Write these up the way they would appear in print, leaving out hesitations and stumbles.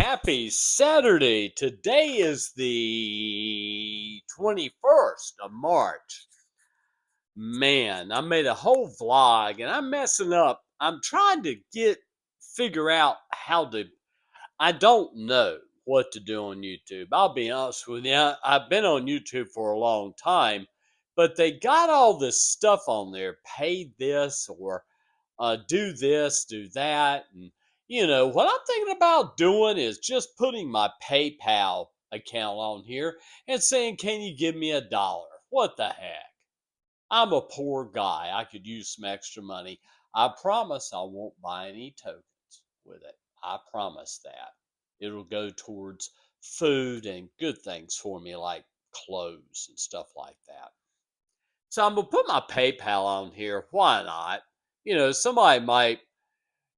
Happy Saturday. Today is the 21st of March. Man, I made a whole vlog and I'm messing up. I'm trying to figure out I don't know what to do on YouTube. I'll be honest with you. I've been on YouTube for a long time, but they got all this stuff on there. Pay this or do this, do that. And, what I'm thinking about doing is just putting my PayPal account on here and saying, can you give me $1? What the heck? I'm a poor guy. I could use some extra money. I promise I won't buy any tokens with it. I promise that. It'll go towards food and good things for me, like clothes and stuff like that. So I'm going to put my PayPal on here. Why not? Somebody might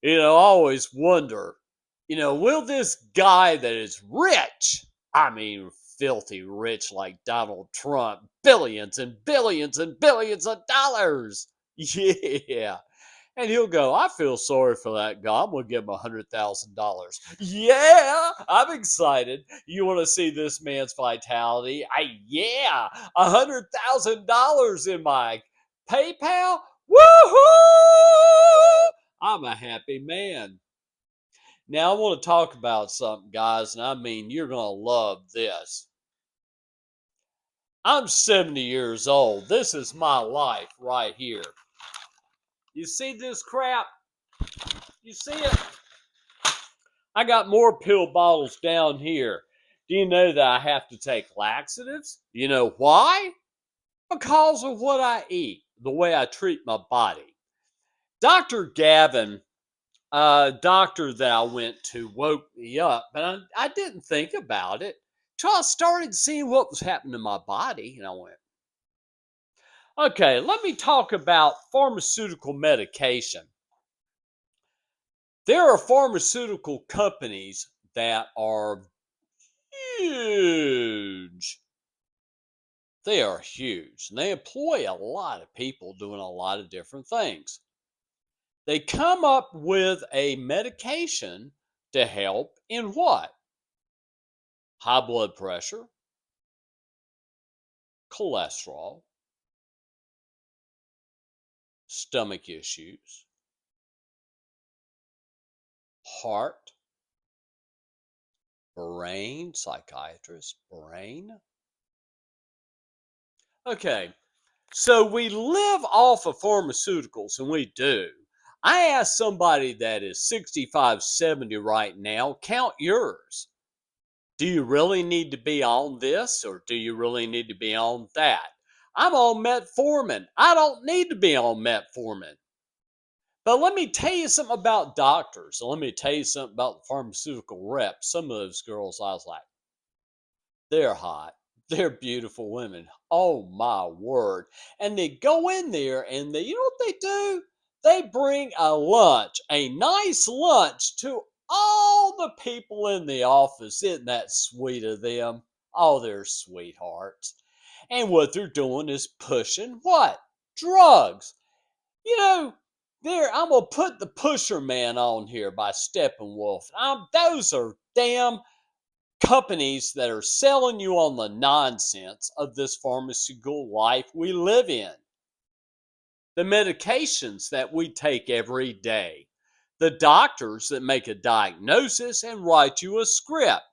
always wonder, will this guy that is rich, I mean, filthy rich like Donald Trump, billions and billions and billions of dollars. Yeah. And he'll go, I feel sorry for that guy. I'm going to give him $100,000. Yeah, I'm excited. You want to see this man's vitality? Yeah, $100,000 in my PayPal. Woohoo! I'm a happy man. Now, I want to talk about something, guys, and I mean, you're going to love this. I'm 70 years old. This is my life right here. You see this crap? You see it? I got more pill bottles down here. Do you know that I have to take laxatives? You know why? Because of what I eat, the way I treat my body. Dr. Gavin, doctor that I went to, woke me up, but I didn't think about it till I started seeing what was happening to my body, and I went, okay, let me talk about pharmaceutical medication. There are pharmaceutical companies that are huge. They are huge, and they employ a lot of people doing a lot of different things. They come up with a medication to help in what? High blood pressure, cholesterol, stomach issues, heart, brain, psychiatrist, brain. Okay, so we live off of pharmaceuticals, and we do. I asked somebody that is 65, 70 right now, count yours. Do you really need to be on this, or do you really need to be on that? I'm on metformin. I don't need to be on metformin. But let me tell you something about doctors. And let me tell you something about the pharmaceutical reps. Some of those girls, I was like, they're hot. They're beautiful women. Oh my word. And they go in there and you know what they do? They bring a lunch, a nice lunch to all the people in the office. Isn't that sweet of them? Oh, they're sweethearts. And what they're doing is pushing what? Drugs. You know, I'm gonna put the Pusher Man on here by Steppenwolf. Those are damn companies that are selling you on the nonsense of this pharmaceutical life we live in. The medications that we take every day. The doctors that make a diagnosis and write you a script.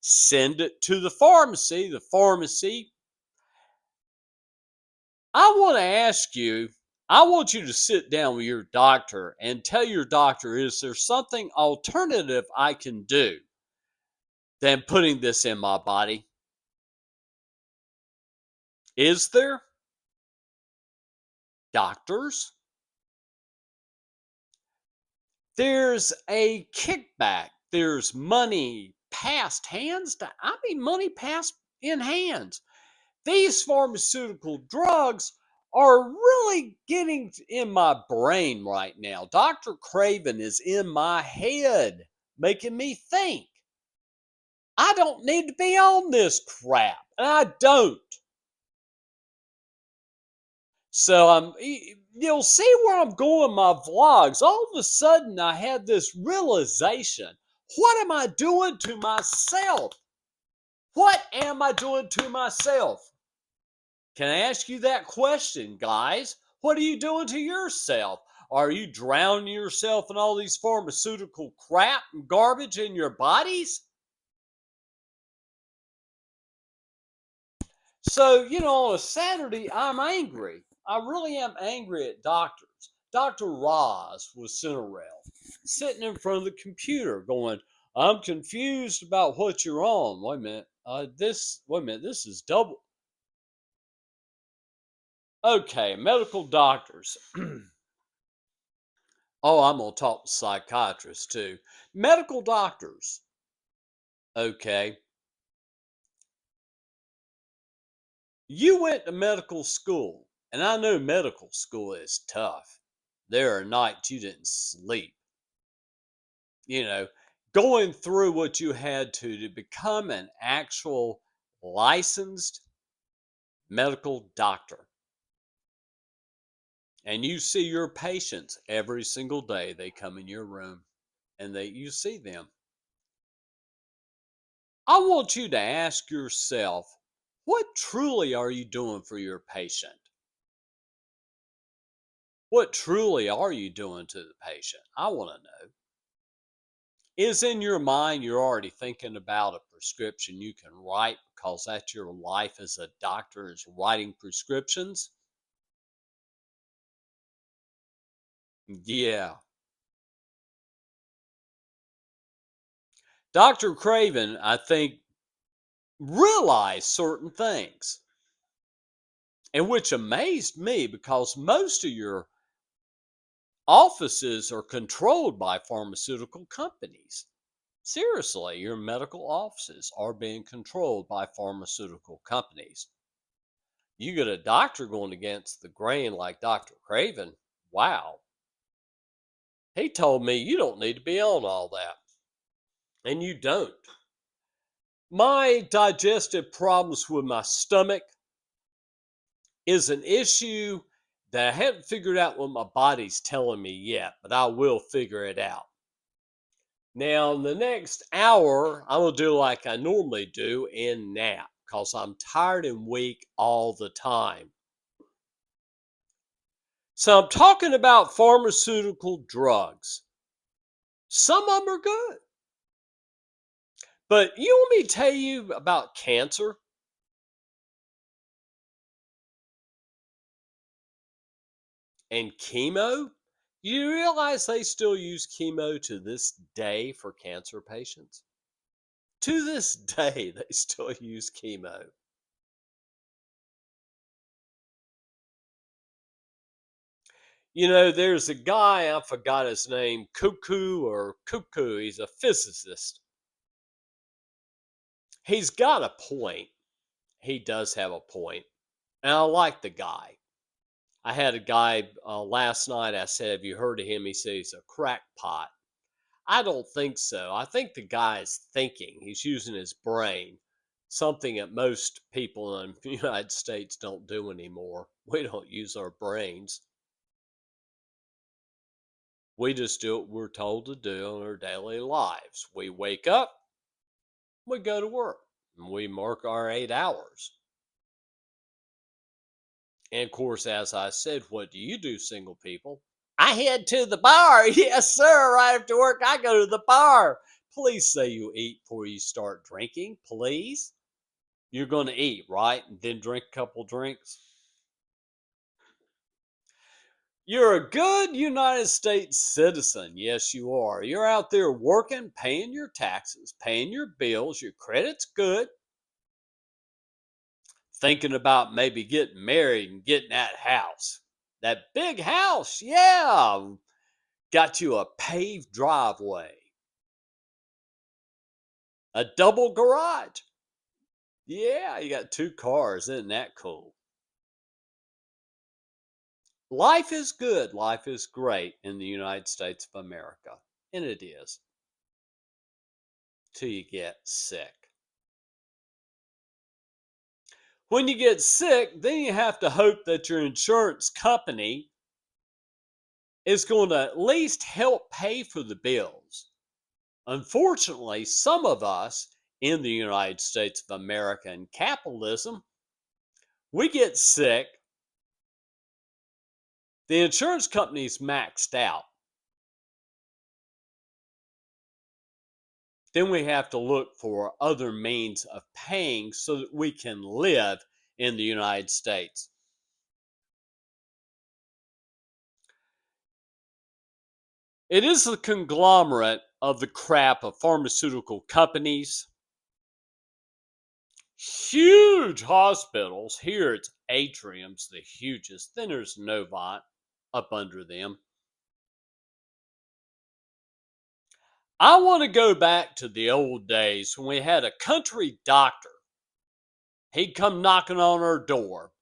Send it to the pharmacy. The pharmacy. I want to ask you, I want you to sit down with your doctor and tell your doctor, is there something alternative I can do than putting this in my body? Is there? Doctors? There's a kickback. There's money passed hands to, money passed in hands. These pharmaceutical drugs are really getting in my brain right now. Dr. Craven is in my head, making me think. I don't need to be on this crap, and I don't. So you'll see where I'm going in my vlogs. All of a sudden, I had this realization. What am I doing to myself? What am I doing to myself? Can I ask you that question, guys? What are you doing to yourself? Are you drowning yourself in all these pharmaceutical crap and garbage in your bodies? So, on a Saturday, I'm angry. I really am angry at doctors. Dr. Roz was Cinderella, sitting in front of the computer going, I'm confused about what you're on. Wait a minute, this is double. Okay, medical doctors. Oh, I'm going to talk to psychiatrists too. Medical doctors. Okay. You went to medical school, and I know medical school is tough. There are nights you didn't sleep. You know, going through what you had to become an actual licensed medical doctor. And you see your patients every single day. They come in your room and you see them. I want you to ask yourself, what truly are you doing for your patient? What truly are you doing to the patient? I want to know. Is in your mind you're already thinking about a prescription you can write because that's your life as a doctor is writing prescriptions? Yeah. Dr. Craven, I think, realized certain things, and which amazed me because most of your offices are controlled by pharmaceutical companies. Seriously, your medical offices are being controlled by pharmaceutical companies. You get a doctor going against the grain like Dr. Craven. Wow. He told me you don't need to be on all that. And you don't. My digestive problems with my stomach is an issue that I haven't figured out what my body's telling me yet, but I will figure it out. Now, in the next hour, I will do like I normally do and nap because I'm tired and weak all the time. So, I'm talking about pharmaceutical drugs. Some of them are good. But you want me to tell you about cancer and chemo? You realize they still use chemo to this day for cancer patients? To this day, they still use chemo. There's a guy, I forgot his name, Cuckoo. He's a physicist. He's got a point. He does have a point. And I like the guy. I had a guy last night. I said, have you heard of him? He said he's a crackpot. I don't think so. I think the guy is thinking. He's using his brain, something that most people in the United States don't do anymore. We don't use our brains. We just do what we're told to do in our daily lives. We wake up, we go to work, and we mark our 8 hours. And of course, as I said, what do you do, single people? I head to the bar. Yes, sir. Right after work, I go to the bar. Please say you eat before you start drinking, please. You're going to eat, right? And then drink a couple drinks. You're a good United States citizen. Yes, you are. You're out there working, paying your taxes, paying your bills. Your credit's good. Thinking about maybe getting married and getting that house. That big house. Yeah. Got you a paved driveway, a double garage. Yeah, you got two cars. Isn't that cool? Life is good. Life is great in the United States of America. And it is. Till you get sick. When you get sick, then you have to hope that your insurance company is going to at least help pay for the bills. Unfortunately, some of us in the United States of America and capitalism, we get sick, the insurance company's maxed out. Then we have to look for other means of paying so that we can live in the United States. It is the conglomerate of the crap of pharmaceutical companies, huge hospitals. Here it's Atrium's the hugest. Then there's Novant up under them. I want to go back to the old days when we had a country doctor. He'd come knocking on our door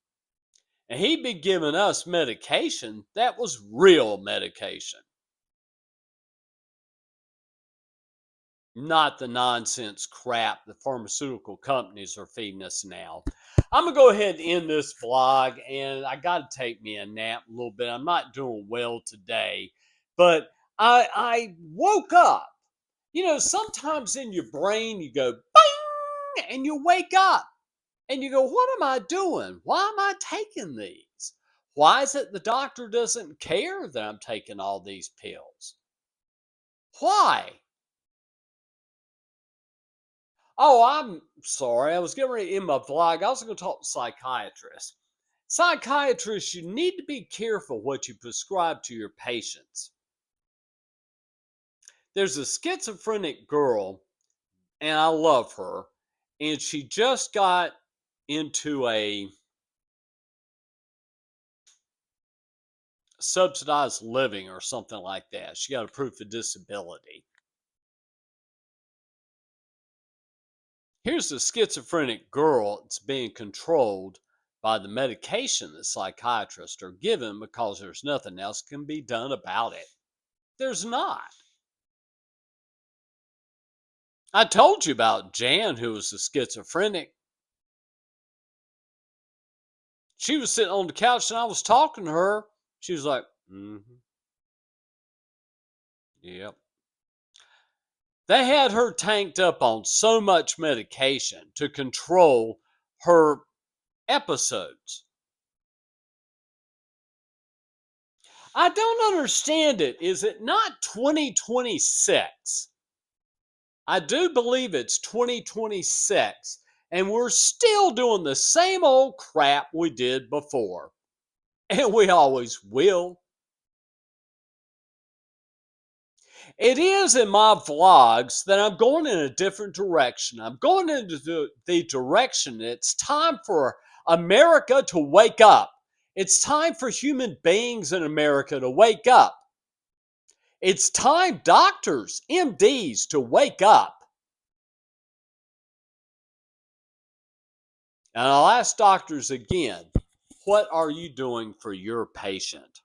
and he'd be giving us medication that was real medication, not the nonsense crap the pharmaceutical companies are feeding us now. I'm going to go ahead and end this vlog, and I got to take me a nap a little bit. I'm not doing well today, but I woke up. You know, sometimes in your brain you go bang and you wake up and you go, what am I doing? Why am I taking these? Why is it the doctor doesn't care that I'm taking all these pills? Why? Oh, I'm sorry. I was getting ready to end my vlog. I was going to talk to psychiatrists. Psychiatrists, you need to be careful what you prescribe to your patients. There's a schizophrenic girl, and I love her, and she just got into a subsidized living or something like that. She got a proof of disability. Here's a schizophrenic girl that's being controlled by the medication that psychiatrists are given because there's nothing else can be done about it. There's not. I told you about Jan, who was a schizophrenic. She was sitting on the couch and I was talking to her. She was like, yep. They had her tanked up on so much medication to control her episodes. I don't understand it. Is it not 2026? I do believe it's 2026, and we're still doing the same old crap we did before. And we always will. It is in my vlogs that I'm going in a different direction. I'm going into the direction. It's time for America to wake up. It's time for human beings in America to wake up. It's time, doctors, MDs, to wake up. And I'll ask doctors again, what are you doing for your patient?